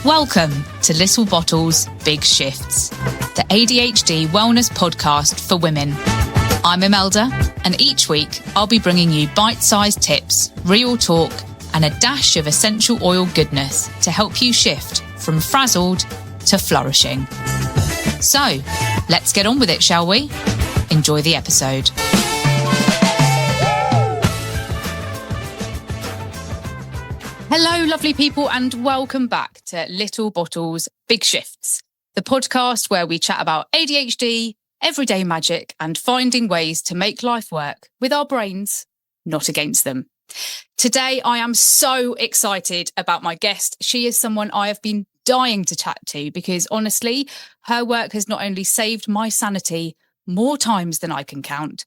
Welcome to Little Bottles, Big Shifts, the ADHD wellness podcast for women. I'm Imelda, and each week I'll be bringing you bite-sized tips, real talk, and a dash of essential oil goodness to help you shift from frazzled to flourishing. So, let's get on with it, shall we? Enjoy the episode. Hello, lovely people, and welcome back to Little Bottles, Big Shifts, the podcast where we chat about ADHD, everyday magic, and finding ways to make life work with our brains, not against them. Today, I am so excited about my guest. She is someone I have been dying to chat to because, honestly, her work has not only saved my sanity more times than I can count,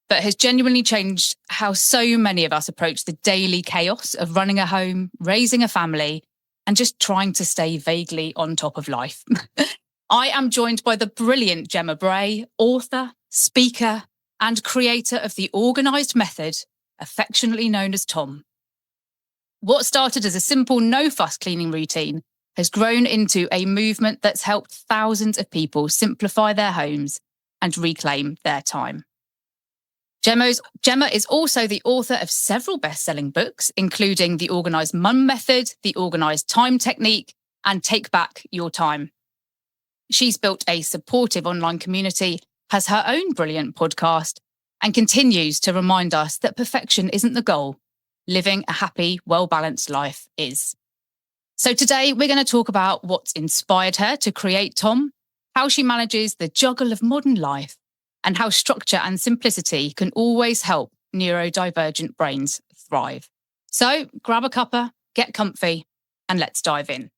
but has genuinely changed how so many of us approach the daily chaos of running a home, raising a family, and just trying to stay vaguely on top of life. I am joined by the brilliant Gemma Bray, author, speaker, and creator of the Organised Method, affectionately known as Tom. What started as a simple no-fuss cleaning routine has grown into a movement that's helped thousands of people simplify their homes and reclaim their time. Gemma is also the author of several best-selling books, including The Organised Mum Method, The Organised Time Technique, and Take Back Your Time. She's built a supportive online community, has her own brilliant podcast, and continues to remind us that perfection isn't the goal. Living a happy, well-balanced life is. So today we're going to talk about what's inspired her to create Tom, how she manages the juggle of modern life, and how structure and simplicity can always help neurodivergent brains thrive. So grab a cuppa, get comfy, and let's dive in.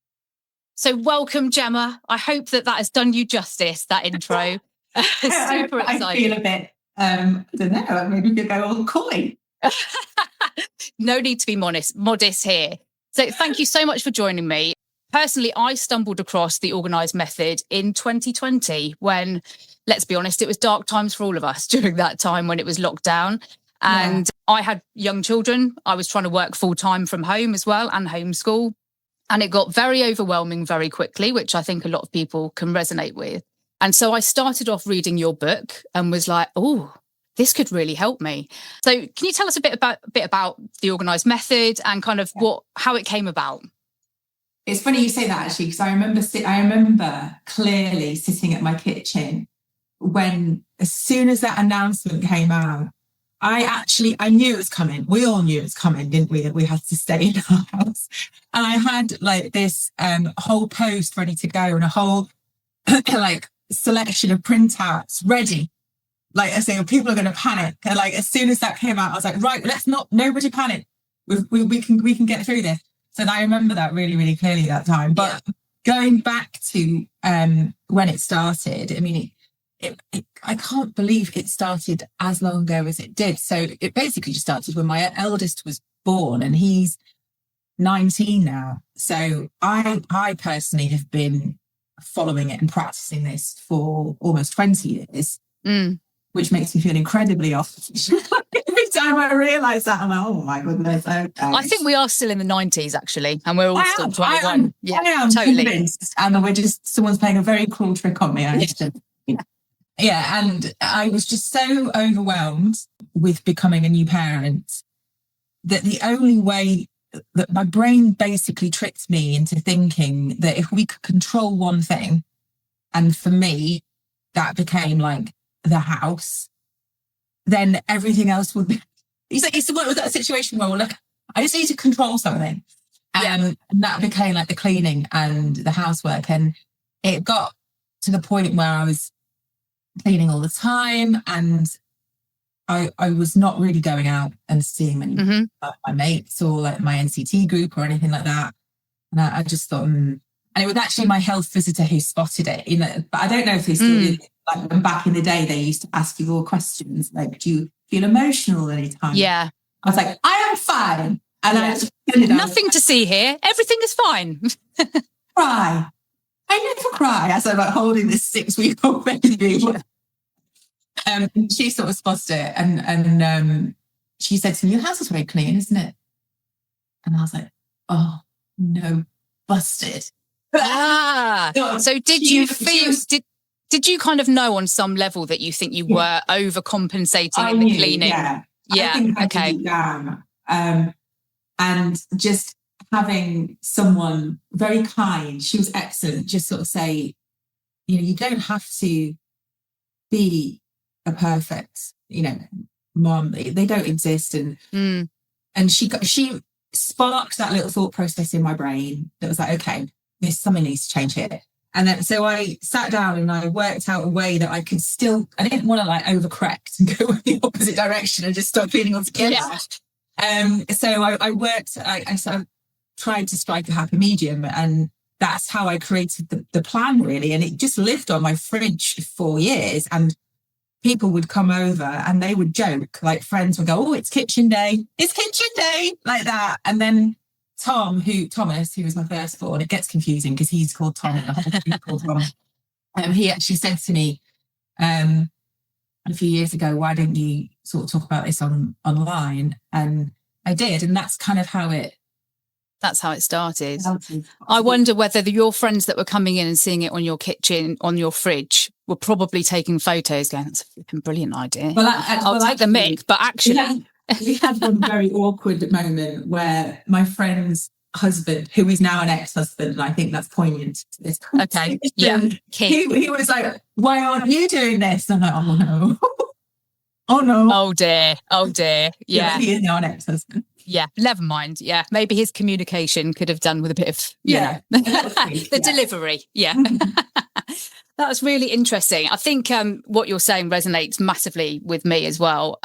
So welcome, Gemma. I hope that has done you justice, that intro. Super excited. I feel a bit, I don't know, maybe we could go all coy. No need to be modest here. So thank you so much for joining me. Personally, I stumbled across the Organised Method in 2020 when, let's be honest, it was dark times for all of us during that time when it was locked down. And I had young children. I was trying to work full time from home as well and homeschool. And it got very overwhelming very quickly, which I think a lot of people can resonate with. And so I started off reading your book and was like, oh, this could really help me. So can you tell us a bit about the Organised Method and kind of how it came about? It's funny you say that, actually, because I remember clearly sitting at my kitchen when, as soon as that announcement came out, I knew it was coming. We all knew it was coming, didn't we? That we had to stay in our house. And I had like this whole post ready to go and a whole like selection of printouts ready. Like I say, people are going to panic. And like as soon as that came out, I was like, right, nobody panic. We can get through this. So I remember that really, really clearly that time. But going back to when it started, I mean, I can't believe it started as long ago as it did. So it basically just started when my eldest was born, and he's 19 now. So I personally have been following it and practicing this for almost 20 years, which makes me feel incredibly off. Every time I realise that, I'm like, oh my goodness. Okay. I think we are still in the 90s, actually, and we're all still 21. I am totally convinced. And someone's playing a very cruel trick on me. Yeah, and I was just so overwhelmed with becoming a new parent that the only way that my brain basically tricked me into thinking that if we could control one thing, and for me, that became like the house, then everything else would be. It's that situation where, well, look, I just need to control something. And that became like the cleaning and the housework. And it got to the point where I was cleaning all the time, and I was not really going out and seeing many my mates or like my NCT group or anything like that. And I just thought, and it was actually my health visitor who spotted it. You know, but I don't know if they still do. Like when back in the day, they used to ask you all questions like, "Do you feel emotional anytime?" Yeah, I was like, "I am fine," and I just nothing to see here. Everything is fine. Cry. I never cry as I'm like holding this 6-week-old baby. And she sort of spotted it, and she said to me, "Your house is very clean, isn't it?" And I was like, "Oh no, busted." So did you feel, did you kind of know on some level that you think you were overcompensating in the cleaning? Yeah. I think I did it down. And just having someone very kind, she was excellent, just sort of say, you don't have to be a perfect, mom. They don't exist. And she sparked that little thought process in my brain that was like, okay, something needs to change here. And then so I sat down and I worked out a way that I could still, I didn't want to like overcorrect and go in the opposite direction and just start cleaning altogether. So I worked, I sort of tried to strike a happy medium, and that's how I created the plan, really. And it just lived on my fridge for years. And people would come over and they would joke, like friends would go, oh, it's kitchen day, like that. And then Thomas, who was my firstborn, it gets confusing because he's called Tom and the whole thing called Tom. He actually said to me a few years ago, why don't you sort of talk about this online? And I did. And that's kind of how it started. I wonder whether your friends that were coming in and seeing it on your kitchen, on your fridge, were probably taking photos going, that's a flipping brilliant idea. I'll take the mic, but actually... We had one very awkward moment where my friend's husband, who is now an ex-husband, and I think that's poignant to this. Okay, yeah. He was like, why aren't you doing this? And I'm like, oh no. Oh no. Oh dear. Yeah. He is now an ex-husband. Yeah, never mind. Yeah, maybe his communication could have done with a bit of, the delivery. Yeah. That was really interesting. I think what you're saying resonates massively with me as well.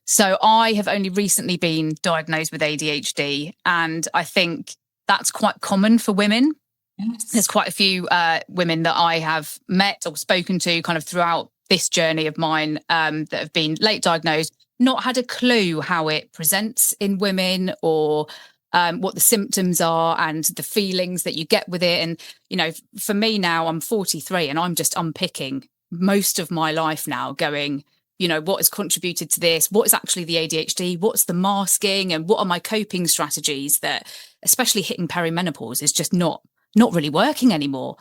So I have only recently been diagnosed with ADHD, and I think that's quite common for women. Yes. There's quite a few women that I have met or spoken to kind of throughout this journey of mine that have been late diagnosed, not had a clue how it presents in women or what the symptoms are and the feelings that you get with it. And, for me now, I'm 43 and I'm just unpicking most of my life now going, what has contributed to this? What is actually the ADHD? What's the masking? And what are my coping strategies that, especially hitting perimenopause, is just not really working anymore.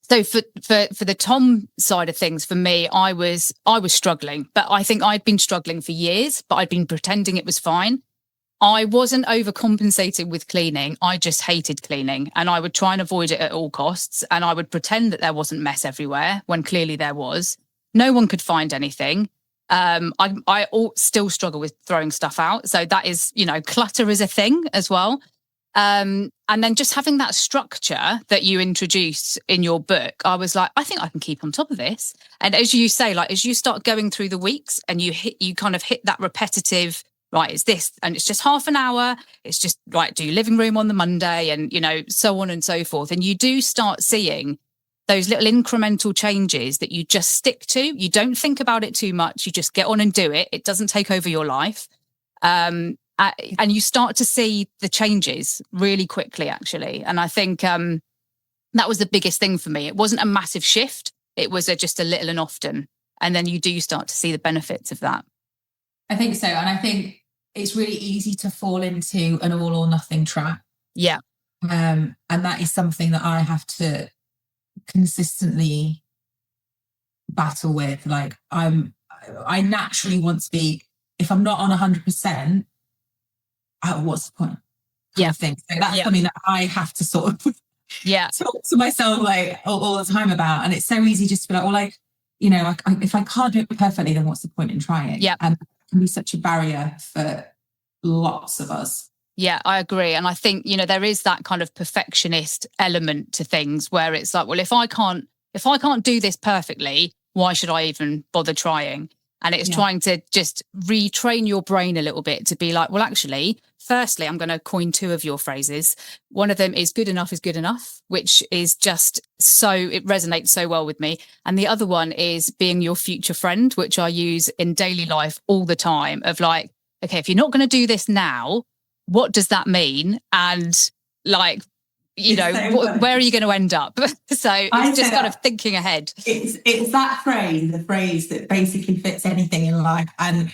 So for the Tom side of things, for me, I was struggling, but I think I'd been struggling for years, but I'd been pretending it was fine. I wasn't overcompensating with cleaning. I just hated cleaning, and I would try and avoid it at all costs. And I would pretend that there wasn't mess everywhere when clearly there was. No one could find anything. I still struggle with throwing stuff out. So that is, clutter is a thing as well. And then just having that structure that you introduce in your book, I was like, I think I can keep on top of this. And as you say, like, as you start going through the weeks and you kind of hit that repetitive, right, it's this, and it's just half an hour. It's just right, do your living room on the Monday and, so on and so forth. And you do start seeing those little incremental changes that you just stick to. You don't think about it too much. You just get on and do it. It doesn't take over your life. And you start to see the changes really quickly, actually. And I think that was the biggest thing for me. It wasn't a massive shift. It was just a little and often. And then you do start to see the benefits of that. I think so. And I think it's really easy to fall into an all or nothing trap. Yeah. And that is something that I have to consistently battle with. Like I naturally want to be, if I'm not on 100%, what's the point? Yeah. I think so that's something that I have to sort of talk to myself like all the time about. And it's so easy just to be like, well, like, if I can't do it perfectly, then what's the point in trying? Yeah. And it can be such a barrier for lots of us. Yeah, I agree. And I think, there is that kind of perfectionist element to things where it's like, well, if I can't do this perfectly, why should I even bother trying? And it's trying to just retrain your brain a little bit to be like, well, actually, firstly, I'm going to coin two of your phrases. One of them is good enough, which is just it resonates so well with me. And the other one is being your future friend, which I use in daily life all the time of like, okay, if you're not going to do this now, what does that mean? And like, where are you going to end up? So it's just kind of thinking ahead. It's that phrase, the phrase that basically fits anything in life. And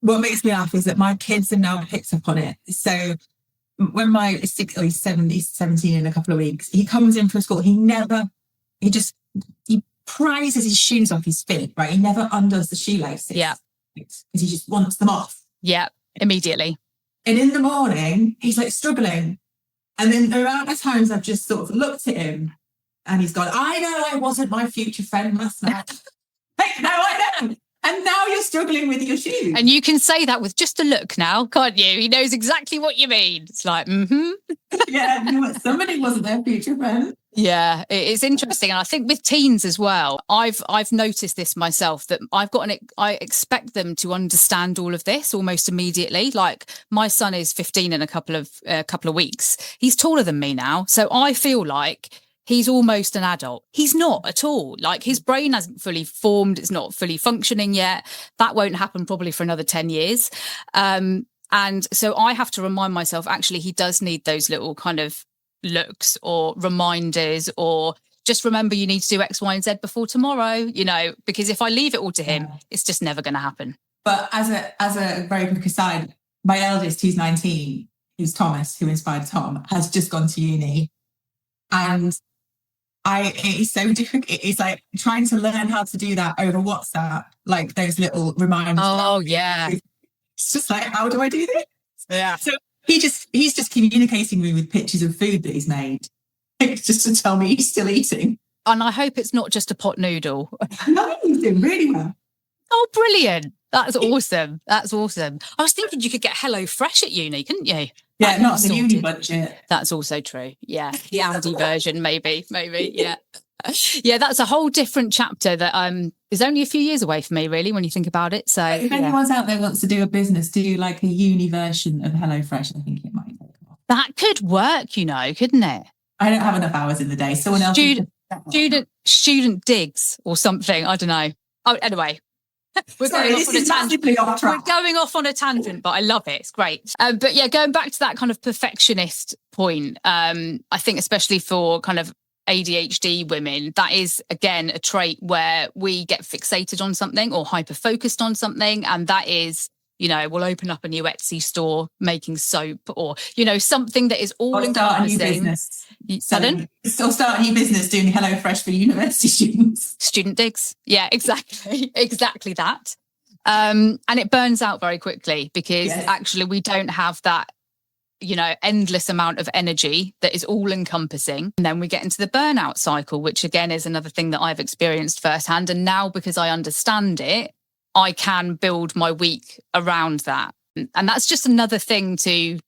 what makes me laugh is that my kids have now picked up on it. So when he's 17 in a couple of weeks, he comes in from school. He prizes his shoes off his feet, right? He never undoes the shoelaces. Yeah. Because he just wants them off. Yeah, immediately. And in the morning, he's like struggling. And then the amount of times I've just sort of looked at him and he's gone, I know I wasn't my future friend last night. Like, no, I know. And now you're struggling with your shoes. And you can say that with just a look now, can't you? He knows exactly what you mean. It's like, Yeah, somebody wasn't their future friend. Yeah, it's interesting. And I think with teens as well, I've noticed this myself, that I expect them to understand all of this almost immediately. Like, my son is 15 in a couple of weeks. He's taller than me now. So I feel like he's almost an adult. He's not at all. Like, his brain hasn't fully formed. It's not fully functioning yet. That won't happen probably for another 10 years. And so I have to remind myself, actually, he does need those little kind of looks or reminders, or just remember you need to do X, Y, and Z before tomorrow, because if I leave it all to him, it's just never going to happen. But as a very quick aside, my eldest, who's 19, who's Thomas, who inspired Tom, has just gone to uni. And it's so difficult. It's like trying to learn how to do that over WhatsApp, like those little reminders. Oh, yeah. It's just like, how do I do this? Yeah. So he's just communicating me with pictures of food that he's made, just to tell me he's still eating. And I hope it's not just a pot noodle. No, he's doing really well. Oh, brilliant. That's awesome. That's awesome. I was thinking you could get Hello Fresh at uni, couldn't you? Yeah, not the uni budget. That's also true. Yeah. The Aldi version, maybe. Yeah. Yeah, that's a whole different chapter that is only a few years away for me, really, when you think about it. So if anyone's out there wants to do a business, do like a uni version of HelloFresh, I think it might take off. That could work, couldn't it? I don't have enough hours in the day. Someone else student digs or something. I don't know. Oh, anyway. We're going off on a tangent, but I love it. It's great. But yeah, going back to that kind of perfectionist point, I think especially for kind of ADHD women, that is, again, a trait where we get fixated on something or hyper-focused on something. And that is, we'll open up a new Etsy store making soap, or, something that is all encompassing. Start a new business. Start a new business doing HelloFresh for university students. Student digs. Yeah, exactly. Exactly that. And it burns out very quickly because actually we don't have that, endless amount of energy that is all encompassing. And then we get into the burnout cycle, which again is another thing that I've experienced firsthand. And now, because I understand it, I can build my week around that. And that's just another thing to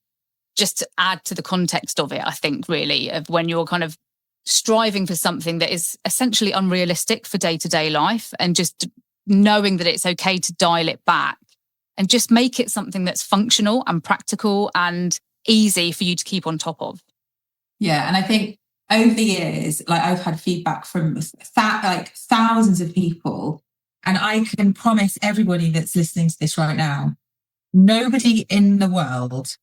just add to the context of it, I think, really, of when you're kind of striving for something that is essentially unrealistic for day-to-day life, and just knowing that it's okay to dial it back and just make it something that's functional and practical and easy for you to keep on top of. Yeah, and I think over the years, like, I've had feedback from thousands of people, and I can promise everybody that's listening to this right now, nobody in the world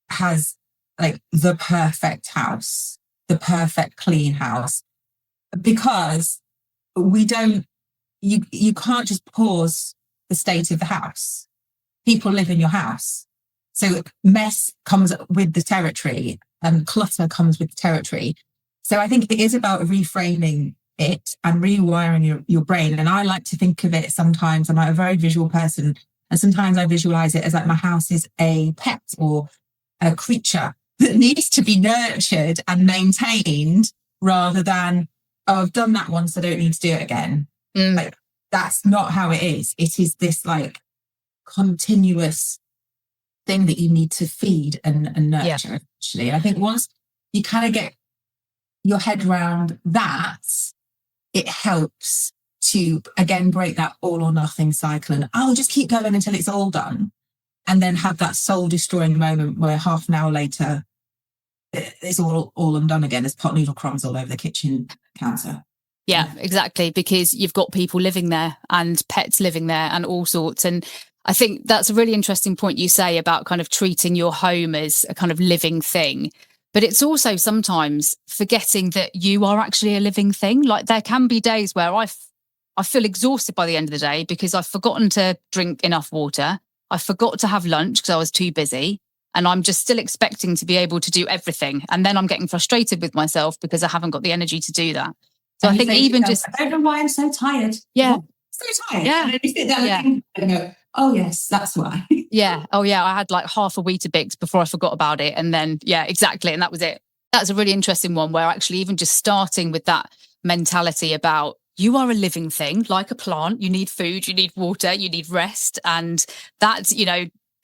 has like the perfect house, the perfect clean house, because you can't just pause the state of the house. People live in your house. So mess comes with the territory and clutter comes with the territory. So I think it is about reframing it and rewiring your brain. And I like to think of it sometimes, I'm like a very visual person, and sometimes I visualize it as like my house is a pet or a creature that needs to be nurtured and maintained, rather than, oh, I've done that once, I don't need to do it again. Like, that's not how it is. It is this like continuous thing that you need to feed and nurture, actually. And I think once you kind of get your head around that, it helps to, again, break that all or nothing cycle, and I'll just keep going until it's all done, and then have that soul destroying moment where half an hour later it's all undone again. There's pot noodle crumbs all over the kitchen counter. Yeah, exactly, because you've got people living there and pets living there and all sorts. And I think that's a really interesting point you say about kind of treating your home as a kind of living thing. But it's also sometimes forgetting that you are actually a living thing. Like, there can be days where I feel exhausted by the end of the day because I've forgotten to drink enough water. I forgot to have lunch because I was too busy. and I'm just still expecting to be able to do everything. And then I'm getting frustrated with myself because I haven't got the energy to do that. So I think even just... I don't know why I'm so tired. Yeah. So tired. Yeah. And then you sit there and go, oh yes, that's why. Yeah. Oh yeah. I had like half a Weetabix before I forgot about it. And then, yeah, exactly. And that was it. That's a really interesting one where actually even just starting with that mentality about you are a living thing, like a plant. You need food, you need water, you need rest. And that's,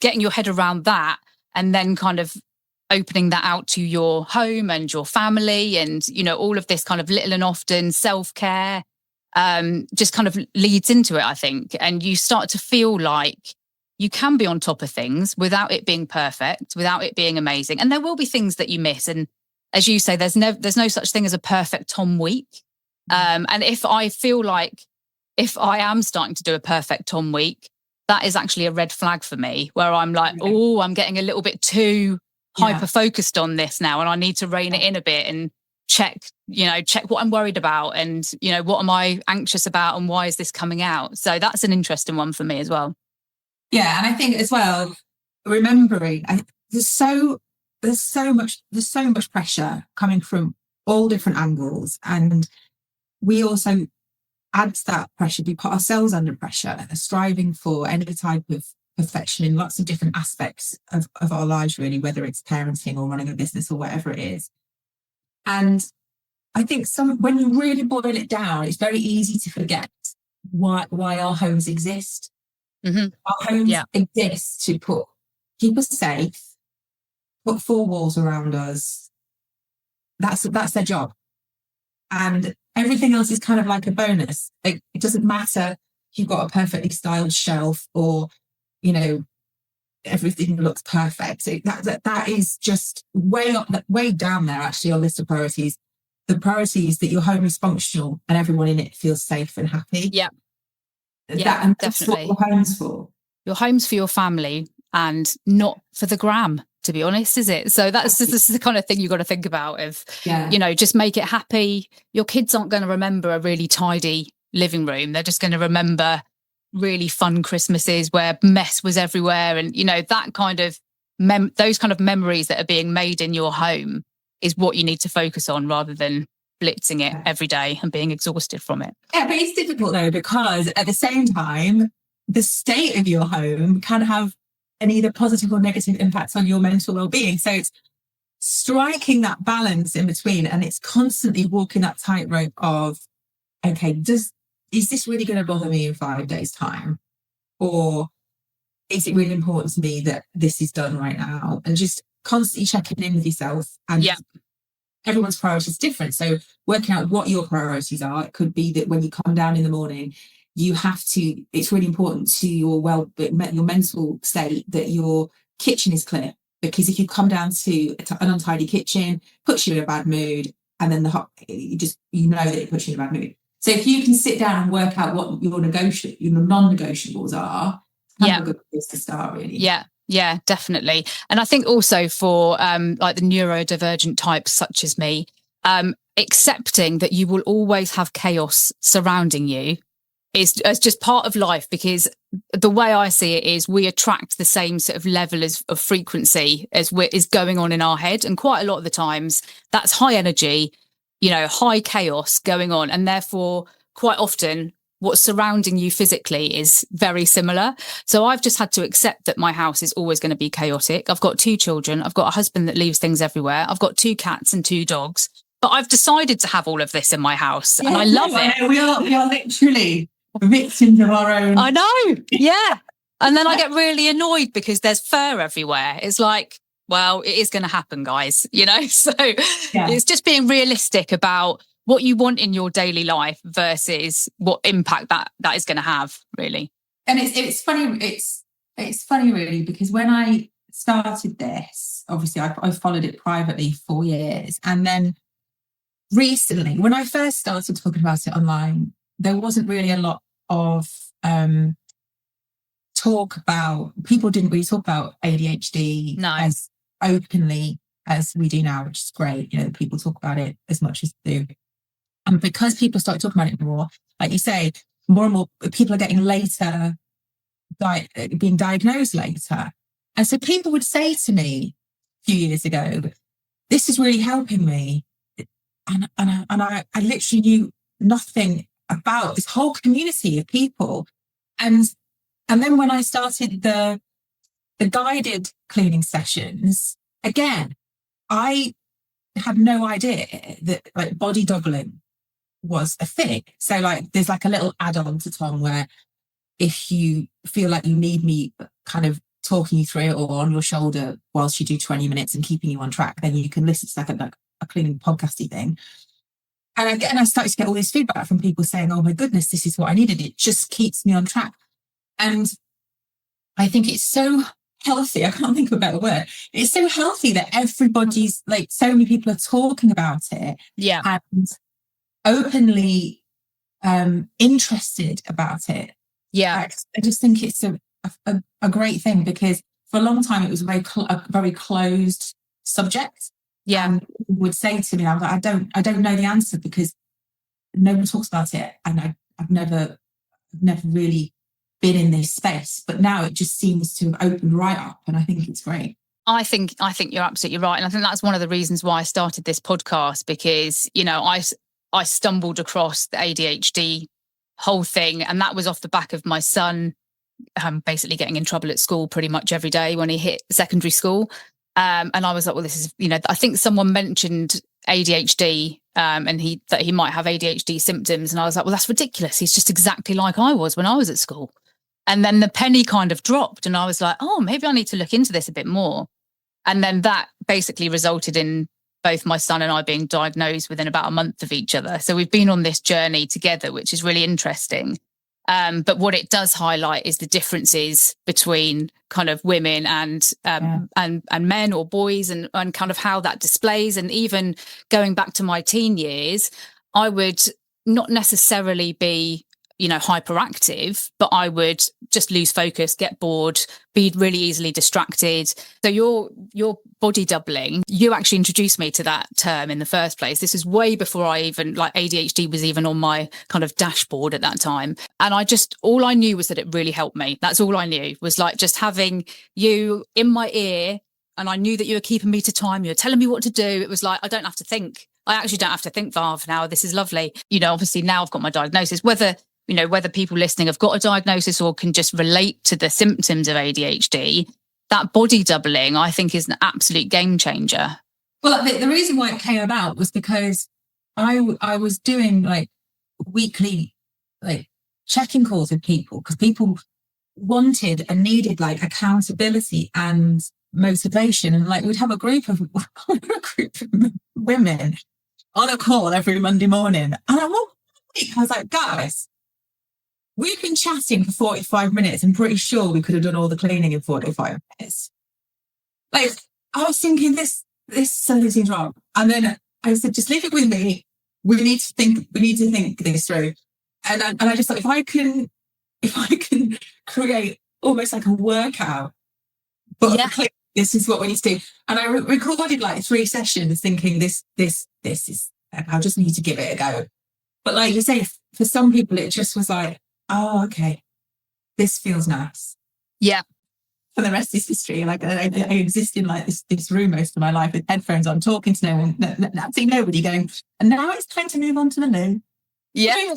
getting your head around that and then kind of opening that out to your home and your family and, all of this kind of little and often self-care just kind of leads into it, I think. And you start to feel like you can be on top of things without it being perfect, without it being amazing. And there will be things that you miss. And as you say, there's no such thing as a perfect Tom week. And if I feel like if I am starting to do a perfect Tom week, that is actually a red flag for me, where I'm like, oh, I'm getting a little bit too hyper focused on this now, and I need to rein it in a bit and check what I'm worried about and, what am I anxious about and why is this coming out? So that's an interesting one for me as well. Yeah. And I think as well, remembering there's so much pressure coming from all different angles. And we also add to that pressure. We put ourselves under pressure, striving for any type of perfection in lots of different aspects of our lives, really, whether it's parenting or running a business or whatever it is. And I think when you really boil it down, it's very easy to forget why our homes exist. Mm-hmm. Our homes exist to keep us safe, put four walls around us. That's their job. And everything else is kind of like a bonus. It doesn't matter if you've got a perfectly styled shelf or, everything looks perfect. That is just way down there, actually, on list of priorities. The priority is that your home is functional and everyone in it feels safe and happy. Yeah. And that's definitely what your home's for. Your home's for your family and not for the gram, to be honest, is it? So this is the kind of thing you've got to think about just make it happy. Your kids aren't going to remember a really tidy living room. They're just going to remember really fun Christmases where mess was everywhere. And, that kind of those kind of memories that are being made in your home is what you need to focus on rather than blitzing it every day and being exhausted from it. Yeah, but it's difficult though, because at the same time, the state of your home can have an either positive or negative impact on your mental well-being. So it's striking that balance in between, and it's constantly walking that tightrope of, okay, is this really going to bother me in 5 days' time? Or is it really important to me that this is done right now? And just constantly checking in with yourself. And everyone's priorities is different. So working out what your priorities are. It could be that when you come down in the morning, it's really important to your mental state that your kitchen is clear. Because if you come down to an untidy kitchen, puts you in a bad mood, and then that it puts you in a bad mood. So if you can sit down and work out what your non-negotiables are, that's a good place to start, really. Yeah, definitely. And I think also for like the neurodivergent types such as me, accepting that you will always have chaos surrounding you is just part of life, because the way I see it is we attract the same sort of level of frequency as is going on in our head. And quite a lot of the times that's high energy, high chaos going on. And therefore, quite often, what's surrounding you physically is very similar. So I've just had to accept that my house is always going to be chaotic. I've got 2 children. I've got a husband that leaves things everywhere. I've got 2 cats and 2 dogs. But I've decided to have all of this in my house, and I love it. We are literally victims of our own. I know. Yeah. And then I get really annoyed because there's fur everywhere. It's like, well, it is going to happen, guys, So it's just being realistic about what you want in your daily life versus what impact that is going to have, really. And it's funny. It's funny, really, because when I started this, obviously I followed it privately for years. And then recently, when I first started talking about it online, there wasn't really a lot of people didn't really talk about ADHD as openly as we do now, which is great. People talk about it as much as they do. And because people start talking about it more, like you say, more and more people are getting later, being diagnosed later. And so people would say to me a few years ago, this is really helping me. And I literally knew nothing about this whole community of people. And then when I started the guided cleaning sessions, again, I had no idea that like body doubling was a thing. So like there's like a little add-on to Tom where if you feel like you need me kind of talking you through it or on your shoulder whilst you do 20 minutes and keeping you on track, then you can listen to like a cleaning podcasty thing. And I started to get all this feedback from people saying, oh my goodness, this is what I needed. It just keeps me on track. And I think it's so healthy. I can't think of a better word. It's so healthy that everybody's like, so many people are talking about it. Yeah. And openly interested about it. Yeah. I just think it's a great thing, because for a long time it was a very closed subject. Yeah. And people would say to me, I was like, I don't know the answer because no one talks about it. And I've never really been in this space. But now it just seems to have opened right up. And I think it's great. I think you're absolutely right. And I think that's one of the reasons why I started this podcast, because, you know, I stumbled across the ADHD whole thing. And that was off the back of my son basically getting in trouble at school pretty much every day when he hit secondary school. And I was like, well, this is, you know, I think someone mentioned ADHD and that he might have ADHD symptoms. And I was like, well, that's ridiculous. He's just exactly like I was when I was at school. And then the penny kind of dropped and I was like, oh, maybe I need to look into this a bit more. And then that basically resulted in both my son and I being diagnosed within about a month of each other. So we've been on this journey together, which is really interesting. But what it does highlight is the differences between kind of women and men or boys and kind of how that displays. And even going back to my teen years, I would not necessarily be, you know, hyperactive, but I would just lose focus, get bored, be really easily distracted. So your body doubling, you actually introduced me to that term in the first place. This is way before I even, like, ADHD was even on my kind of dashboard at that time. And all I knew was that it really helped me. That's all I knew, was like just having you in my ear. And I knew that you were keeping me to time. You were telling me what to do. It was like, I don't have to think. I actually don't have to think for half an hour. This is lovely. You know, obviously now I've got my diagnosis, whether people listening have got a diagnosis or can just relate to the symptoms of ADHD, that body doubling, I think, is an absolute game changer. Well, the reason why it came about was because I was doing like weekly like check-in calls with people, because people wanted and needed like accountability and motivation. And like we'd have a group of women on a call every Monday morning. And I was like, guys, we've been chatting for 45 minutes. I'm pretty sure we could have done all the cleaning in 45 minutes. Like, I was thinking something seems wrong. And then I said, just leave it with me. We need to think this through. And I just thought, if I can create almost like a workout, but this is what we need to do. And I recorded like 3 sessions thinking this is, I'll just need to give it a go. But like you say, for some people, it just was like, oh, okay, this feels nice. Yeah. For the rest is history. Like I exist in like this room most of my life with headphones on, talking to no one, absolutely nobody, going, and now it's time to move on to the loo. Yeah.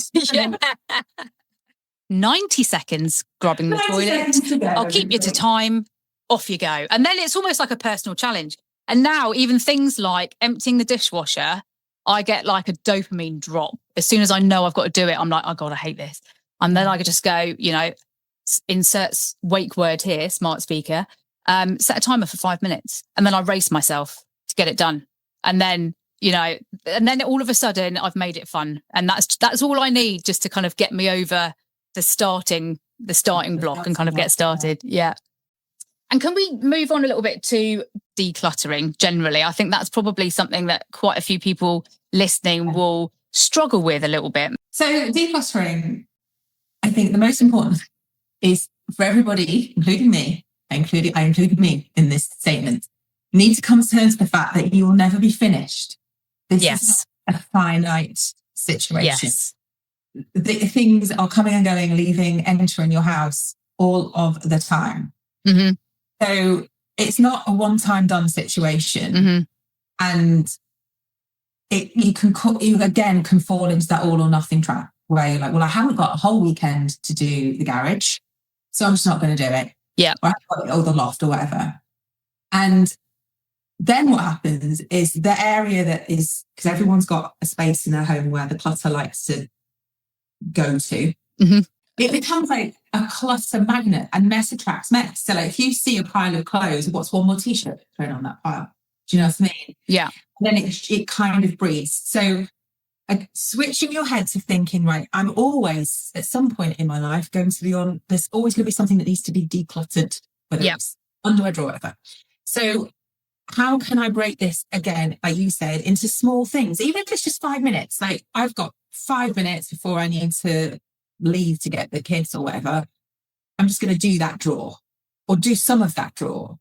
90 seconds grabbing the toilet. I'll keep you to time. Off you go. And then it's almost like a personal challenge. And now even things like emptying the dishwasher, I get like a dopamine drop. As soon as I know I've got to do it, I'm like, oh God, I hate this. And then I could just go, you know, inserts wake word here, smart speaker, set a timer for 5 minutes. And then I race myself to get it done. And then, you know, and then all of a sudden I've made it fun. And that's all I need just to kind of get me over the starting block and kind of get started. Yeah. And can we move on a little bit to decluttering generally? I think that's probably something that quite a few people listening will struggle with a little bit. So decluttering, I think the most important is for everybody, including me, I include me in this statement, need to come to terms with the fact that you will never be finished. This is not a finite situation. Yes. The things are coming and going, leaving, entering your house all of the time. Mm-hmm. So it's not a one-time done situation. Mm-hmm. And you again can fall into that all or nothing trap where you're like, well, I haven't got a whole weekend to do the garage, so I'm just not going to do it. Yeah. Or the loft or whatever. And then what happens is the area that is, because everyone's got a space in their home where the clutter likes to go to. Mm-hmm. It becomes like a clutter magnet, and mess attracts mess. So like if you see a pile of clothes, what's one more t-shirt thrown on that pile? Do you know what I mean? Yeah. Then it kind of breeds. So switching your head to thinking, right, I'm always at some point in my life going to be on, there's always going to be something that needs to be decluttered, whether it's underwear or whatever. So how can I break this again, like you said, into small things, even if it's just 5 minutes? Like I've got 5 minutes before I need to leave to get the kids or whatever. I'm just going to do that drawer or do some of that drawer.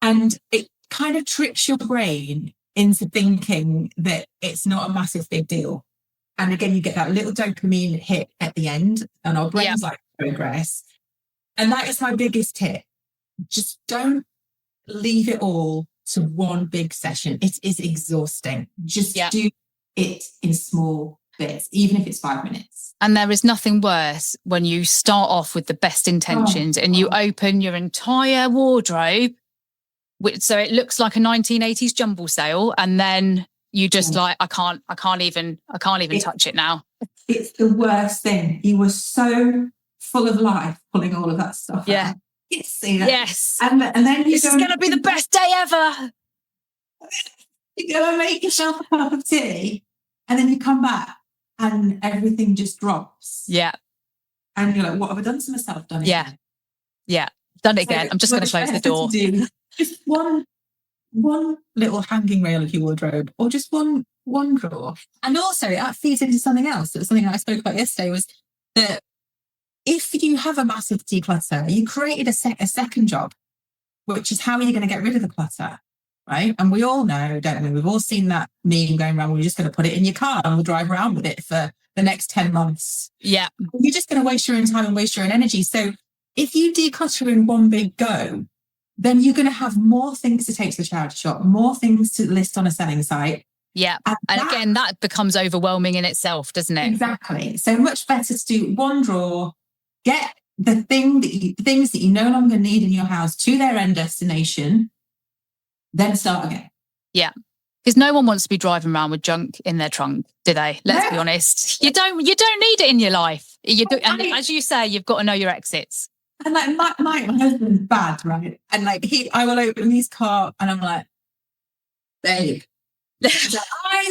And it kind of tricks your brain into thinking that it's not a massive big deal. And again, you get that little dopamine hit at the end, and our brains like progress. And that is my biggest tip. Just don't leave it all to one big session. It is exhausting. Just do it in small bits, even if it's 5 minutes. And there is nothing worse when you start off with the best intentions and you open your entire wardrobe, so it looks like a 1980s jumble sale, and then you just like, I can't even touch it now. It's the worst thing. You were so full of life pulling all of that stuff out. Yes. And then this is going to be the best day ever. You go and make yourself a cup of tea, and then you come back and everything just drops. Yeah. And you're like, what have I done to myself? Done it again. Yeah. Done it again. I'm just going to close the door. Just one little hanging rail of your wardrobe, or just one drawer. And also that feeds into something else. It was something I spoke about yesterday, was that if you have a massive declutter, you created a second job, which is how are you going to get rid of the clutter, right? And we all know, don't we? We've all seen that meme going around, we're just going to put it in your car and we'll drive around with it for the next 10 months. Yeah. You're just going to waste your own time and waste your own energy. So if you declutter in one big go, then you're going to have more things to take to the charity shop, more things to list on a selling site. Yeah. And again, that becomes overwhelming in itself, doesn't it? Exactly. So much better to do one drawer, get the things that you no longer need in your house to their end destination, then start again. Yeah. Because no one wants to be driving around with junk in their trunk, do they? Let's be honest. You don't need it in your life. And as you say, you've got to know your exits. And like my husband's bad, right? And like I will open his car and I'm like, babe. I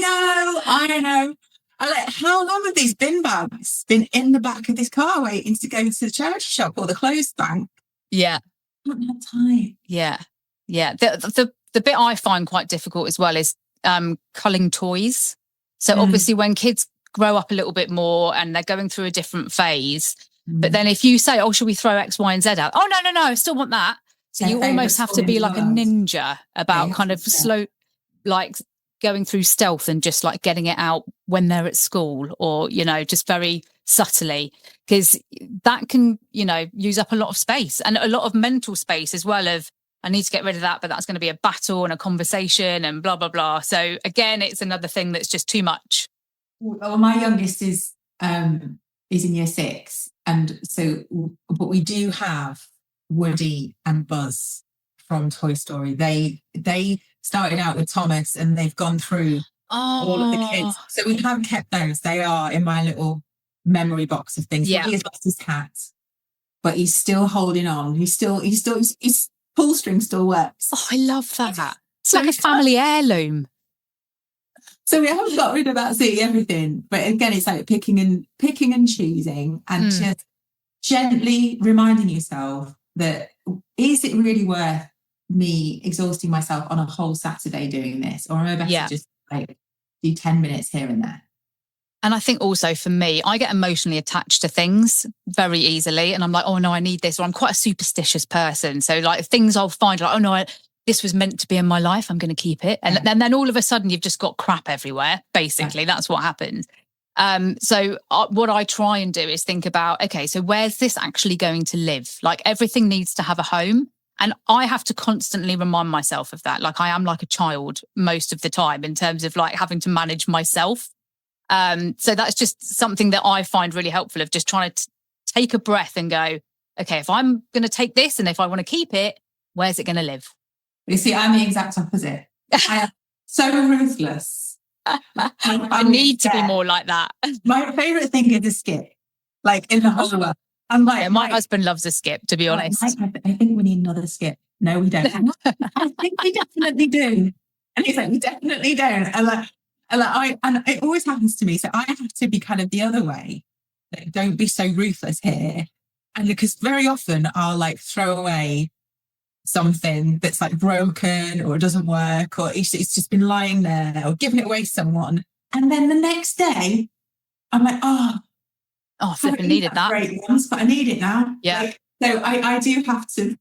know. I'm like, how long have these bin bags been in the back of this car waiting to go to the charity shop or the clothes bank? Yeah. I don't have time. Yeah. Yeah. The bit I find quite difficult as well is culling toys. So obviously when kids grow up a little bit more and they're going through a different phase, but then if you say, oh, should we throw X, Y, and Z out? Oh, no, I still want that. So you almost have to be like a ninja about kind of slow, like going through stealth and just like getting it out when they're at school, or, just very subtly, because that can, use up a lot of space and a lot of mental space as well of, I need to get rid of that, but that's going to be a battle and a conversation and blah, blah, blah. So again, it's another thing that's just too much. Well, my youngest is in year 6. And so, but we do have Woody and Buzz from Toy Story. They started out with Thomas and they've gone through all of the kids. So we have kept those. They are in my little memory box of things. Yeah. He has lost his cat, but he's still holding on. His pull string still works. Oh, I love that. It's like a family heirloom. So we haven't got rid of absolutely everything. But again, it's like picking and choosing and just gently reminding yourself that, is it really worth me exhausting myself on a whole Saturday doing this? Or am I better just like do 10 minutes here and there? And I think also for me, I get emotionally attached to things very easily. And I'm like, oh no, I need this. Or I'm quite a superstitious person. So like things I'll find like, oh no, this was meant to be in my life, I'm going to keep it. And then all of a sudden you've just got crap everywhere. Basically, that's what happens. So what I try and do is think about, okay, so where's this actually going to live? Like everything needs to have a home. And I have to constantly remind myself of that. Like I am like a child most of the time in terms of like having to manage myself. So that's just something that I find really helpful, of just trying to take a breath and go, okay, if I'm going to take this and if I want to keep it, where's it going to live? You see, I'm the exact opposite. I am so ruthless. I need to be more like that. My favourite thing is a skip, like in the whole world. I'm like, yeah, my husband loves a skip, to be honest. I think we need another skip. No, we don't. I think we definitely do. And he's like, we definitely don't. And it always happens to me. So I have to be kind of the other way. Like, don't be so ruthless here. And because very often I'll like throw away something that's like broken or doesn't work, or it's just been lying there, or giving it away to someone. And then the next day I'm like, oh, I flipping needed that. Great ones, but I need it now. Yeah. Like, so I do have to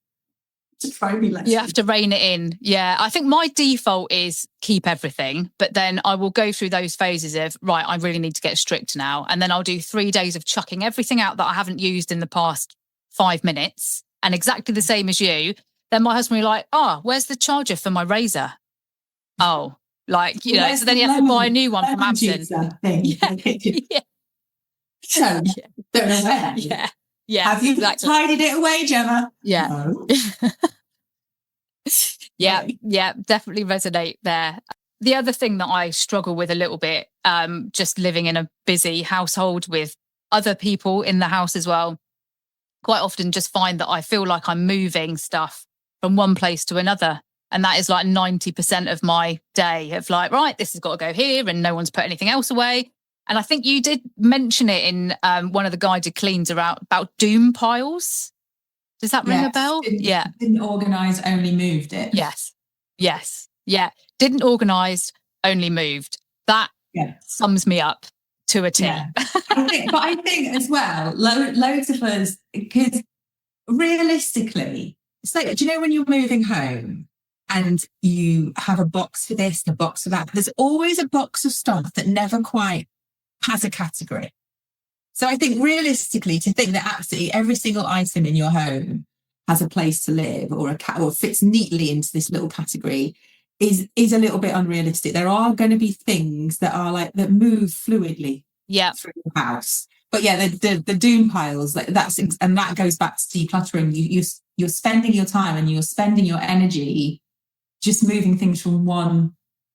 try and be less. You have to rein it in. Yeah. I think my default is keep everything, but then I will go through those phases of, right, I really need to get strict now. And then I'll do 3 days of chucking everything out that I haven't used in the past 5 minutes. And exactly the same as you. Then my husband will be like, oh, where's the charger for my razor? Oh, like, you know, so then you have to buy a new one from Amazon. Yeah. So, don't know where. Yeah. Have you tidied it away, Gemma? Yeah. No. Yeah, definitely resonate there. The other thing that I struggle with a little bit, just living in a busy household with other people in the house as well, quite often just find that I feel like I'm moving stuff from one place to another. And that is like 90% of my day of like, right, this has got to go here and no one's put anything else away. And I think you did mention it in one of the guided cleans about doom piles. Does that ring a bell? Didn't organise, only moved it. Yes. Yeah. Didn't organise, only moved. That sums me up to a T. Yeah. I think as well, loads of us, because realistically, it's like, do you know when you're moving home and you have a box for this and a box for that? There's always a box of stuff that never quite has a category. So I think realistically, to think that absolutely every single item in your home has a place to live or fits neatly into this little category is a little bit unrealistic. There are going to be things that are like that move fluidly through the house. But yeah, the doom piles, like and that goes back to decluttering. You're spending your time and you're spending your energy just moving things from one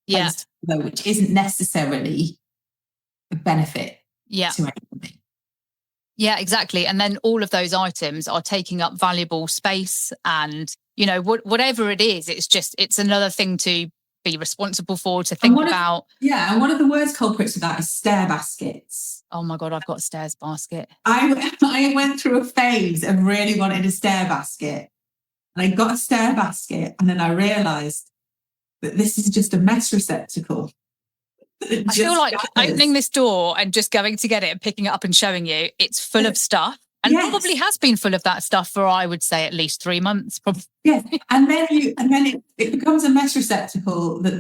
place to another, which isn't necessarily a benefit to anything. Yeah, exactly. And then all of those items are taking up valuable space, and, you know, whatever it is, it's another thing to be responsible for, to think about. And one of the worst culprits of that is stair baskets. Oh my God, I've got a stairs basket. I went through a phase of really wanting a stair basket. And I got a stair basket, and then I realised that this is just a mess receptacle. I feel like opening this door and just going to get it and picking it up and showing you it's full of stuff, and probably has been full of that stuff for, I would say, at least 3 months. Probably. Yeah, and then it becomes a mess receptacle that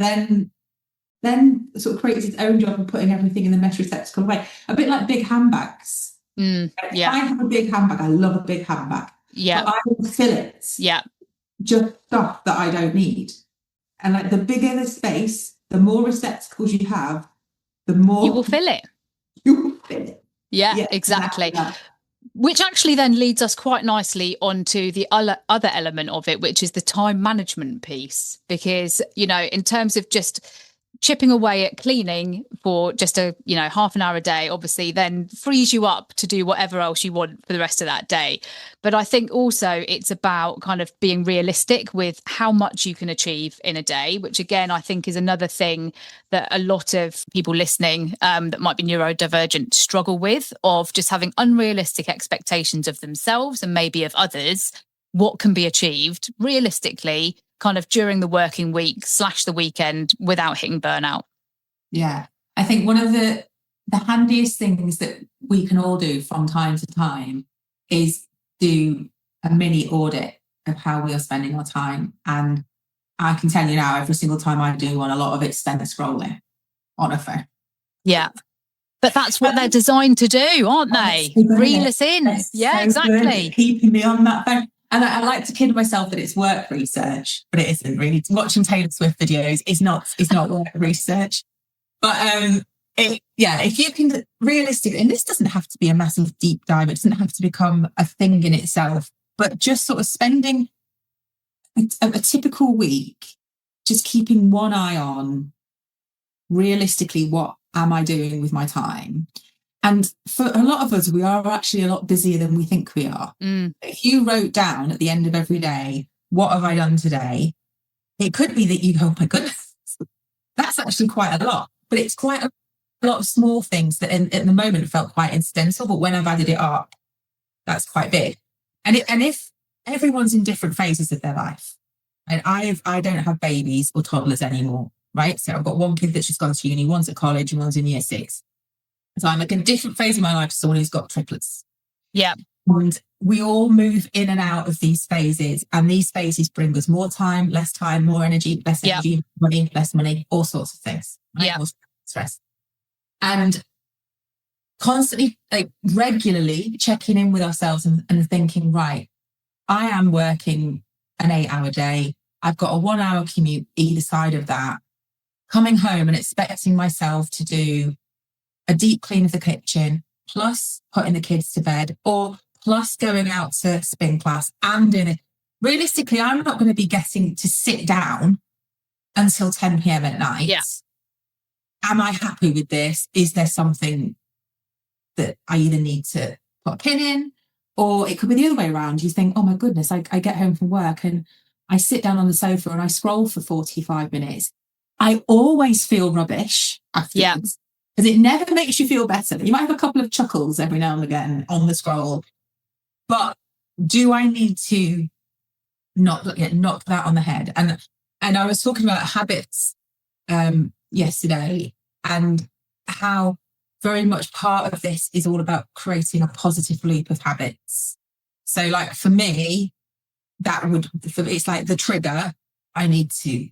then sort of creates its own job of putting everything in the mess receptacle away. A bit like big handbags. I have a big handbag. I love a big handbag. Yeah, but I will fill it. Yeah, just stuff that I don't need, and like the bigger the space, the more receptacles you have, the more you will fill it. Yeah, exactly. Which actually then leads us quite nicely onto the other element of it, which is the time management piece. Because, you know, in terms of just chipping away at cleaning for just half an hour a day, obviously then frees you up to do whatever else you want for the rest of that day. But I think also it's about kind of being realistic with how much you can achieve in a day, which again, I think is another thing that a lot of people listening that might be neurodivergent struggle with, of just having unrealistic expectations of themselves and maybe of others, what can be achieved realistically kind of during the working week / the weekend without hitting burnout. Yeah. I think one of the handiest things that we can all do from time to time is do a mini audit of how we are spending our time. And I can tell you now, every single time I do one, a lot of it's spent scrolling on a phone. Yeah. But that's what they're designed to do, aren't they? Reel us in. Yeah, exactly. Keeping me on that phone. And I like to kid myself that it's work research, but it isn't really. Watching Taylor Swift videos is not work research. But if you can realistically, and this doesn't have to be a massive deep dive, it doesn't have to become a thing in itself, but just sort of spending a typical week, just keeping one eye on realistically, what am I doing with my time? And for a lot of us, we are actually a lot busier than we think we are. If you wrote down at the end of every day, what have I done today? It could be that you go, oh my goodness, that's actually quite a lot. But it's quite a lot of small things that at the moment felt quite incidental. But when I've added it up, that's quite big. And if everyone's in different phases of their life, and I don't have babies or toddlers anymore, right? So I've got one kid that's just gone to uni, one's at college, and one's in year 6. So I'm like in a different phase of my life to someone who's got triplets. Yeah. And we all move in and out of these phases. And these phases bring us more time, more energy, less energy, money, less money, all sorts of things. Right? Yeah. Stress. And constantly, like regularly checking in with ourselves and thinking, right, I am working an 8-hour day. I've got a 1-hour commute either side of that. Coming home and expecting myself to do a deep clean of the kitchen, plus putting the kids to bed, or plus going out to spin class and doing it. Realistically, I'm not going to be getting to sit down until 10 p.m. at night. Yeah. Am I happy with this? Is there something that I either need to put a pin in, or it could be the other way around? You think, oh my goodness, I get home from work and I sit down on the sofa and I scroll for 45 minutes. I always feel rubbish afterwards. Yeah. Because it never makes you feel better. You might have a couple of chuckles every now and again on the scroll. But do I need to knock that on the head? And I was talking about habits yesterday, and how very much part of this is all about creating a positive loop of habits. So like for me, it's like the trigger, I need to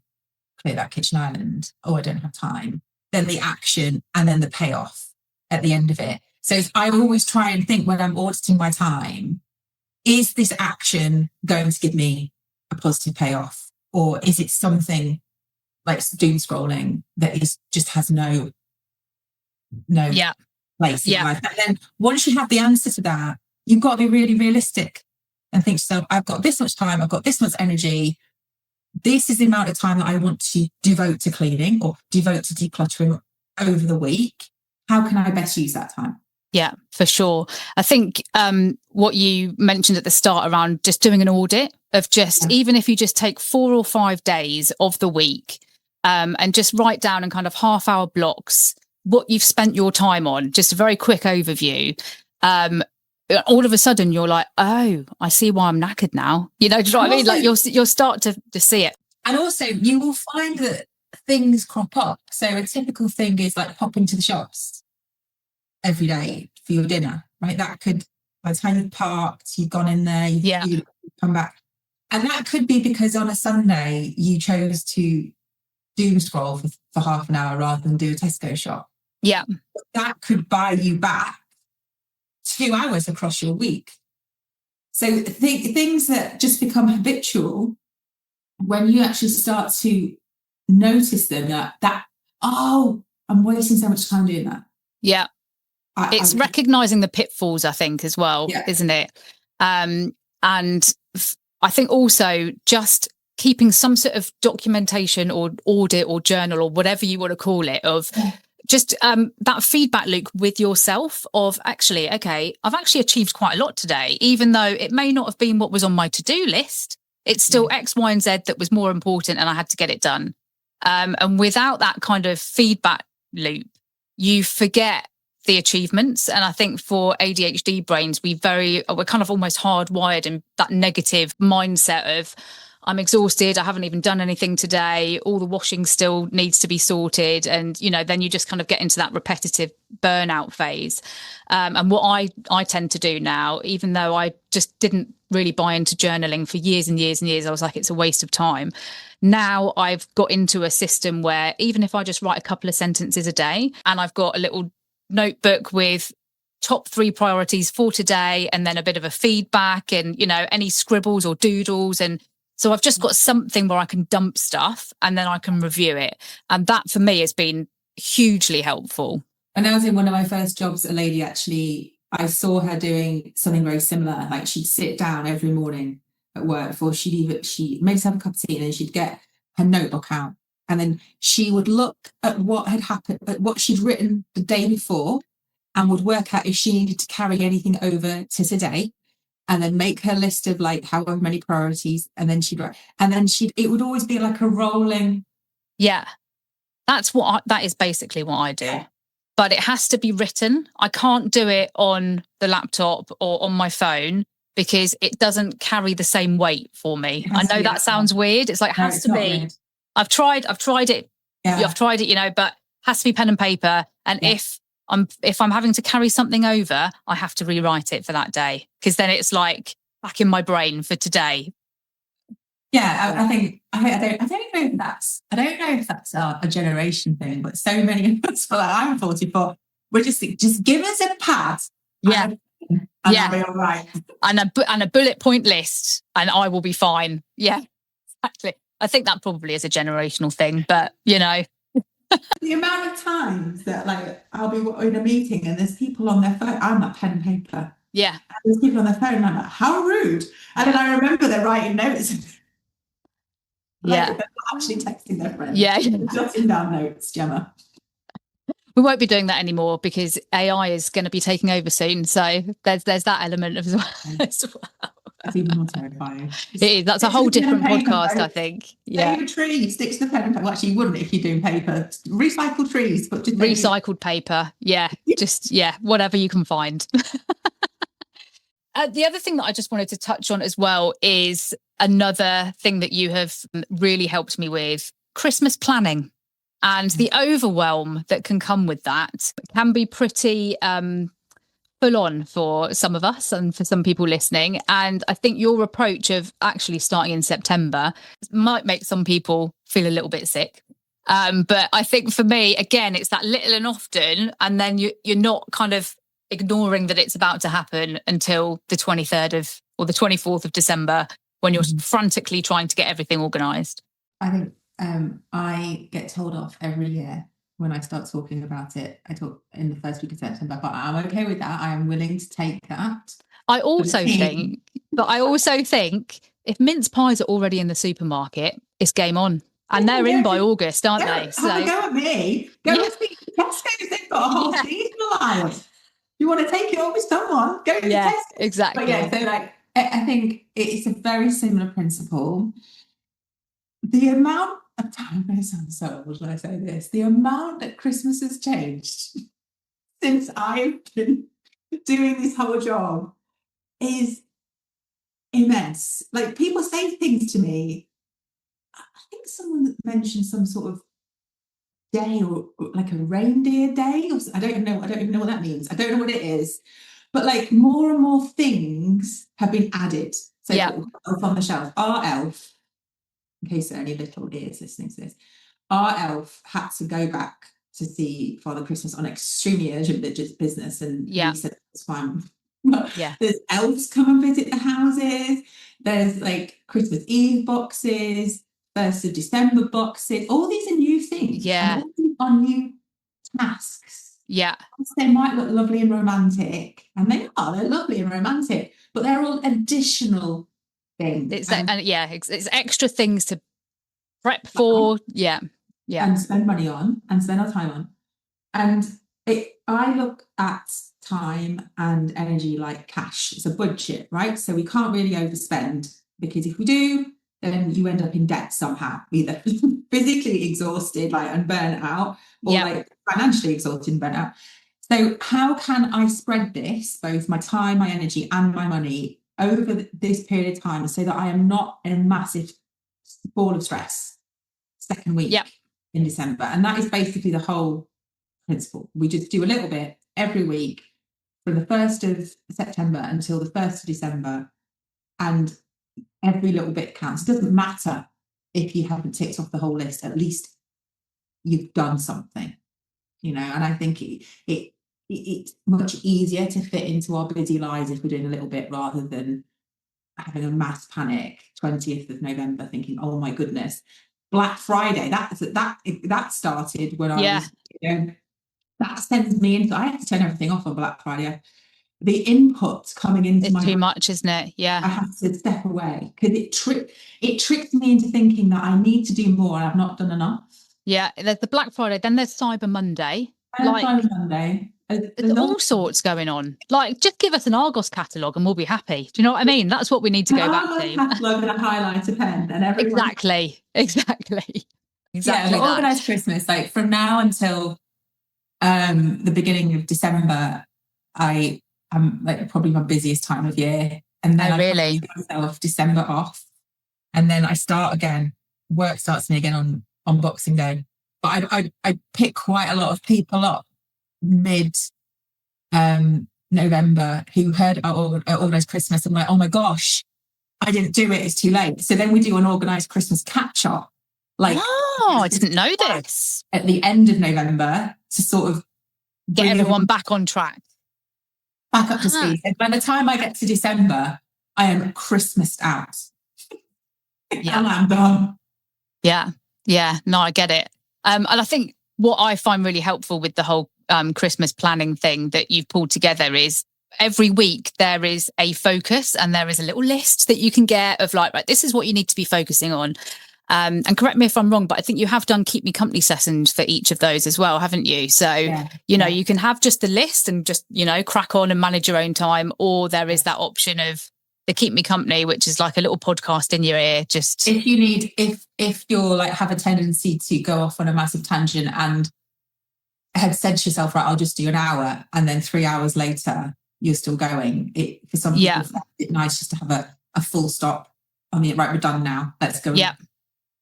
clear that kitchen island. Oh, I don't have time. Then the action, and then the payoff at the end of it. So I always try and think when I'm auditing my time, is this action going to give me a positive payoff? Or is it something like doom scrolling that just has no place in life? And then once you have the answer to that, you've got to be really realistic and think to yourself, I've got this much time, I've got this much energy. This is the amount of time that I want to devote to cleaning or devote to decluttering over the week. How can I best use that time? Yeah, for sure. I think what you mentioned at the start around just doing an audit of even if you just take 4 or 5 days of the week and just write down in kind of half-hour blocks what you've spent your time on, just a very quick overview. All of a sudden you're like, oh, I see why I'm knackered now. You know, do you know what I mean? Like you'll start to see it. And also you will find that things crop up. So a typical thing is like popping to the shops every day for your dinner, right? That could, by the time you've parked, you've gone in there, you come back. And that could be because on a Sunday you chose to doom scroll for half an hour rather than do a Tesco shop. Yeah. That could buy you back 2 hours across your week. So things that just become habitual, when you actually start to notice them, I'm wasting so much time doing that. Yeah. It's recognizing the pitfalls, I think, as well, isn't it? And I think also just keeping some sort of documentation or audit or journal or whatever you want to call it of just that feedback loop with yourself of actually, okay, I've actually achieved quite a lot today, even though it may not have been what was on my to-do list. It's still X, Y, and Z that was more important and I had to get it done. And without that kind of feedback loop, you forget the achievements. And I think for ADHD brains, we're kind of almost hardwired in that negative mindset of, I'm exhausted, I haven't even done anything today, all the washing still needs to be sorted. And, you know, then you just kind of get into that repetitive burnout phase. And what I tend to do now, even though I just didn't really buy into journaling for years and years and years, I was like, it's a waste of time. Now I've got into a system where even if I just write a couple of sentences a day and I've got a little notebook with top 3 priorities for today, and then a bit of a feedback and, any scribbles or doodles. And so I've just got something where I can dump stuff and then I can review it. And that for me has been hugely helpful. And I was in one of my first jobs, a lady actually, I saw her doing something very similar. Like she'd sit down every morning at work before she makes herself a cup of tea, and then she'd get her notebook out. And then she would look at what had happened, at what she'd written the day before, and would work out if she needed to carry anything over to today, and then make her list of like however many priorities. And then she'd write, and then it would always be like a rolling. Yeah, that is basically what I do. Yeah. But it has to be written. I can't do it on the laptop or on my phone because it doesn't carry the same weight for me. I know that sounds weird. It's like, it has to be. Weird. I've tried it. Yeah. I've tried it, but has to be pen and paper. And if I'm having to carry something over, I have to rewrite it for that day, because then it's like back in my brain for today. Yeah, I think I don't know if that's a generation thing, but so many of us, I'm 44, we're just give us a pad. Yeah. And I'll be all right. And a bullet point list, and I will be fine. Yeah, exactly. I think that probably is a generational thing, but the amount of times that like I'll be in a meeting and there's people on their phone. I'm not pen and paper. Yeah. And there's people on their phone and I'm like, how rude. And then I remember they're writing notes. They're actually texting their friends. Yeah. Jotting down notes, Gemma. We won't be doing that anymore because AI is going to be taking over soon. So there's that element as well. That's even more terrifying. It is. That's a whole different podcast, I think. Yeah. Save a tree, sticks to the pen and paper. Well, actually, you wouldn't if you're doing paper. Recycled trees, but just recycled paper. Yeah. Whatever you can find. The other thing that I just wanted to touch on as well is another thing that you have really helped me with: Christmas planning. And the overwhelm that can come with that can be pretty full on for some of us and for some people listening. And I think your approach of actually starting in September might make some people feel a little bit sick. But I think for me, again, it's that little and often, and then you're not kind of ignoring that it's about to happen until the 23rd or the 24th of December, when you're frantically trying to get everything organised. I think I get told off every year when I start talking about it. I talk in the first week of September, but I'm okay with that. I am willing to take that. I also think if mince pies are already in the supermarket, it's game on. And they're in by August, aren't they? So go at me. Go and speak to Tesco's. They've got a whole seasonal aisle. You want to take it over with someone? Go to Tesco. Exactly. But so like I think it's a very similar principle. The amount of time, I'm going to sound so old when I say this, the amount that Christmas has changed since I've been doing this whole job is immense. Like, people say things to me. I think someone mentioned some sort of day or like a reindeer day, or I don't even know what that means. I don't know what it is, but like more and more things have been added. So elf on the shelf, our elf, in case there are any little ears listening to this, our elf had to go back to see Father Christmas on extremely urgent business, and he said it's fine. There's elves come and visit the houses. There's like Christmas Eve boxes, 1st of December boxes. All these are new things. Yeah. And all these are new tasks. Yeah. They might look lovely and romantic, and they're lovely and romantic, but they're all additional things. It's extra things to prep for. Yeah. And spend money on and spend our time on. And I look at time and energy like cash. It's a budget, right? So we can't really overspend, because if we do, then you end up in debt somehow, either physically exhausted, like, and burnt out, or like financially exhausted and burnt out. So how can I spread this, both my time, my energy, and my money, over this period of time, so that I am not in a massive ball of stress second week in December? And that is basically the whole principle. We just do a little bit every week from the 1st of September until the 1st of December, and every little bit counts. It doesn't matter if you haven't ticked off the whole list, at least you've done something, and I think it it's much easier to fit into our busy lives if we're doing a little bit, rather than having a mass panic 20th of November thinking, oh my goodness, Black Friday, that started when I was, that sends me into, I have to turn everything off on Black Friday. The input coming into it's too much, isn't it? Yeah. I have to step away, because it tricks me into thinking that I need to do more and I've not done enough. Yeah, there's the Black Friday, then there's Cyber Monday. Cyber Monday. There's all sorts going on. Like, just give us an Argos catalogue and we'll be happy. Do you know what I mean? That's what we need to go back to. Catalogue and a highlighter pen, and everyone. Exactly. Yeah, Organised Christmas. Like, from now until the beginning of December, I'm like probably my busiest time of year, and then I give myself December off, and then I start again. Work starts me again on Boxing Day. But I pick quite a lot of people up mid November who heard about Organised Christmas and like, oh my gosh, I didn't do it, it's too late. So then we do an Organised Christmas catch up. Like, I didn't know this. At the end of November, to sort of get everyone back on track. Back up to speed. And by the time I get to December, I am Christmased out. And I'm done. Yeah, no, I get it. And I think what I find really helpful with the whole Christmas planning thing that you've pulled together is every week there is a focus and there is a little list that you can get of like, right, this is what you need to be focusing on. And correct me if I'm wrong, but I think you have done Keep Me Company sessions for each of those as well, haven't you? So, you can have just the list and just, crack on and manage your own time. Or there is that option of the Keep Me Company, which is like a little podcast in your ear. Just if you need, if you're like have a tendency to go off on a massive tangent and have said to yourself, right, I'll just do an hour, and then 3 hours later you're still going. For some people, it's nice just to have a full stop. I mean, right, we're done now. Let's go.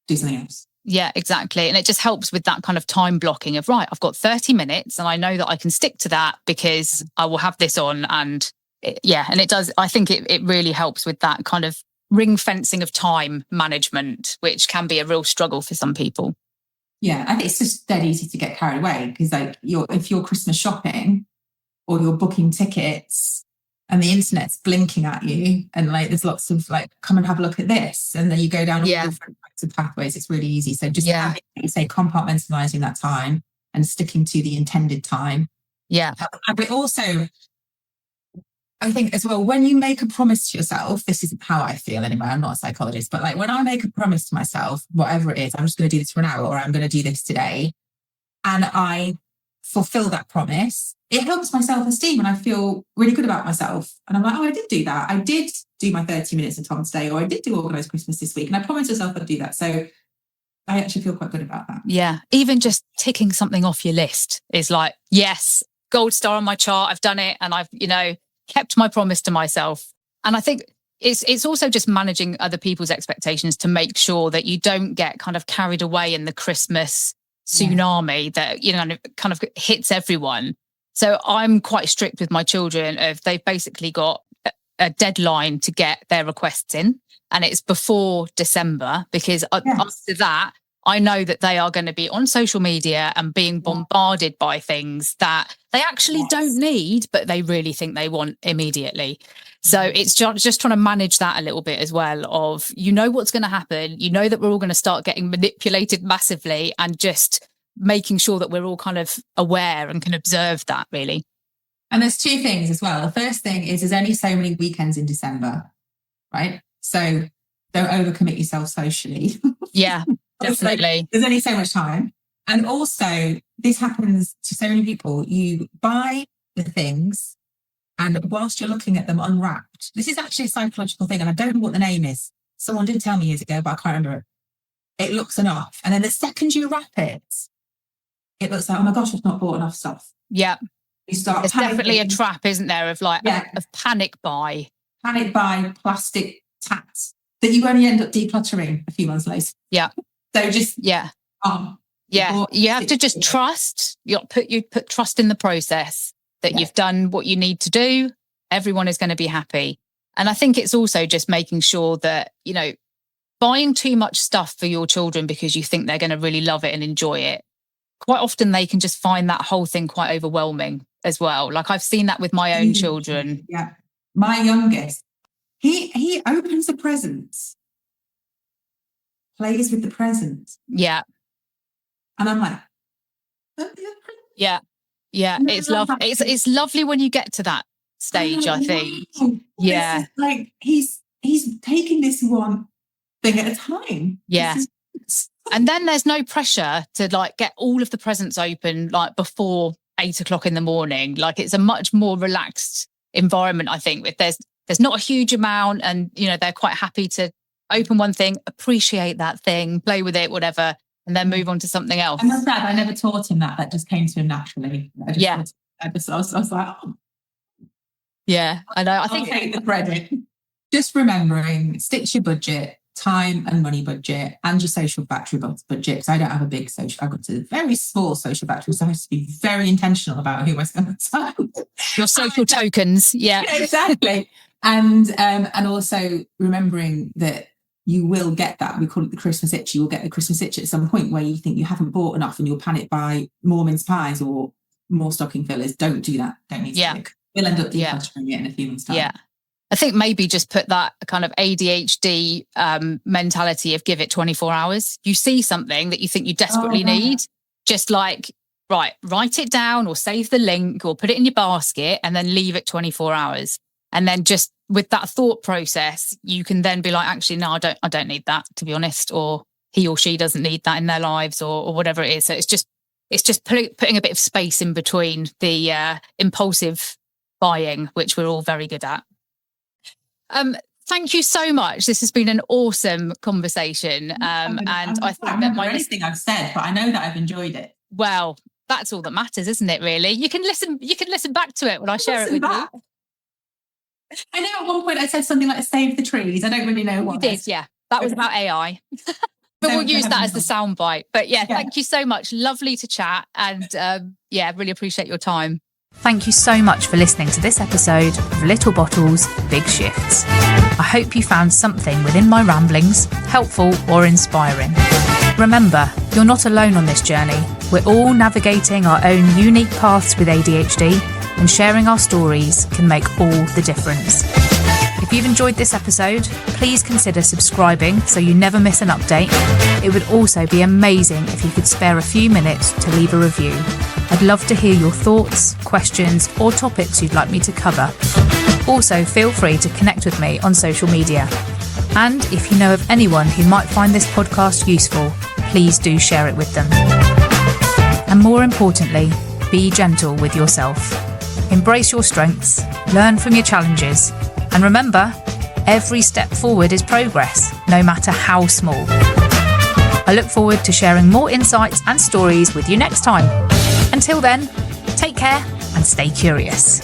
Do something else. Yeah, exactly. And it just helps with that kind of time blocking of, right, I've got 30 minutes and I know that I can stick to that because I will have this on. And and it does, I think it really helps with that kind of ring fencing of time management, which can be a real struggle for some people. Yeah, I think it's just dead easy to get carried away, because like if you're Christmas shopping or you're booking tickets and the internet's blinking at you and like there's lots of like, come and have a look at this, and then you go down all different types of pathways, it's really easy. So just having, say, compartmentalizing that time and sticking to the intended time. But also, I think as well, when you make a promise to yourself, this is how I feel anyway, I'm not a psychologist, but like when I make a promise to myself, whatever it is, I'm just going to do this for an hour, or I'm going to do this today, and I fulfill that promise, it helps my self-esteem and I feel really good about myself. And I'm like, oh, I did do that. I did do my 30 minutes of Tom today, or I did do Organised Christmas this week. And I promised myself I'd do that. So I actually feel quite good about that. Yeah. Even just ticking something off your list is like, yes, gold star on my chart. I've done it. And I've, kept my promise to myself. And I think it's also just managing other people's expectations to make sure that you don't get kind of carried away in the Christmas tsunami that, kind of hits everyone. So I'm quite strict with my children of they've basically got a deadline to get their requests in, and it's before December, because after that, I know that they are going to be on social media and being bombarded by things that they actually don't need, but they really think they want immediately. So it's just trying to manage that a little bit as well of, what's going to happen. That we're all going to start getting manipulated massively, and just making sure that we're all kind of aware and can observe that, really. And there's two things as well. The first thing is there's only so many weekends in December, right? So don't overcommit yourself socially. Yeah, definitely. There's only so much time. And also, this happens to so many people. You buy the things, and whilst you're looking at them unwrapped, this is actually a psychological thing, and I don't know what the name is. Someone did tell me years ago, but I can't remember it. It looks enough. And then the second you wrap it, it looks like, oh my gosh, I've not bought enough stuff. Yeah. You start There's definitely a trap, isn't there, of like of panic buy. Panic buy plastic tats that you only end up decluttering a few months later. Yeah. So just you have to just trust. You put trust in the process that you've done what you need to do. Everyone is going to be happy. And I think it's also just making sure that, buying too much stuff for your children because you think they're going to really love it and enjoy it quite often they can just find that whole thing quite overwhelming as well. Like I've seen that with my own children. Yeah. My youngest, he opens the presents, plays with the presents. Yeah. And I'm like, yeah. It's lovely. It's lovely when you get to that stage, I think. Yeah. Like he's taking this one thing at a time. Yeah. And then there's no pressure to like get all of the presents open like before 8 o'clock in the morning. Like it's a much more relaxed environment, I think. If there's not a huge amount, and you know, they're quite happy to open one thing, appreciate that thing, play with it, whatever, and then move on to something else. And my dad, I never taught him that. That just came to him naturally. I was like, oh. Yeah, I know. I think take the credit. Just remembering, stick to your budget, time and money budget, and your social battery budget. Because I don't have a big social, I've got a very small social battery, so I have to be very intentional about who I spend my time. Your social tokens, yeah, exactly. And also remembering that you will get that. We call it the Christmas itch. You will get the Christmas itch at some point where you think you haven't bought enough, and you'll panic buy more mince pies or more stocking fillers. Don't do that. Don't need to. We'll end up decluttering it in a few months' time. Yeah. I think maybe just put that kind of ADHD mentality of give it 24 hours. You see something that you think you desperately need, just like, right, write it down or save the link or put it in your basket and then leave it 24 hours. And then just with that thought process, you can then be like, actually, no, I don't need that, to be honest, or he or she doesn't need that in their lives or whatever it is. So it's just putting a bit of space in between the impulsive buying, which we're all very good at. Thank you so much. This has been an awesome conversation. And I think that anything I've said, but I know that I've enjoyed it. Well, that's all that matters, isn't it, really? You can listen back to it when I share it with you. I know at one point I said something like save the trees. I don't really know what you did, yeah. That was about AI. But we'll use that as the soundbite. But yeah, thank you so much. Lovely to chat. And really appreciate your time. Thank you so much for listening to this episode of Little Bottles, Big Shifts. I hope you found something within my ramblings helpful or inspiring. Remember, you're not alone on this journey. We're all navigating our own unique paths with ADHD, and sharing our stories can make all the difference. If you've enjoyed this episode, please consider subscribing so you never miss an update. It would also be amazing if you could spare a few minutes to leave a review. I'd love to hear your thoughts, questions, or topics you'd like me to cover. Also, feel free to connect with me on social media. And if you know of anyone who might find this podcast useful, please do share it with them. And more importantly, be gentle with yourself. Embrace your strengths, learn from your challenges, and remember, every step forward is progress, no matter how small. I look forward to sharing more insights and stories with you next time. Until then, take care and stay curious.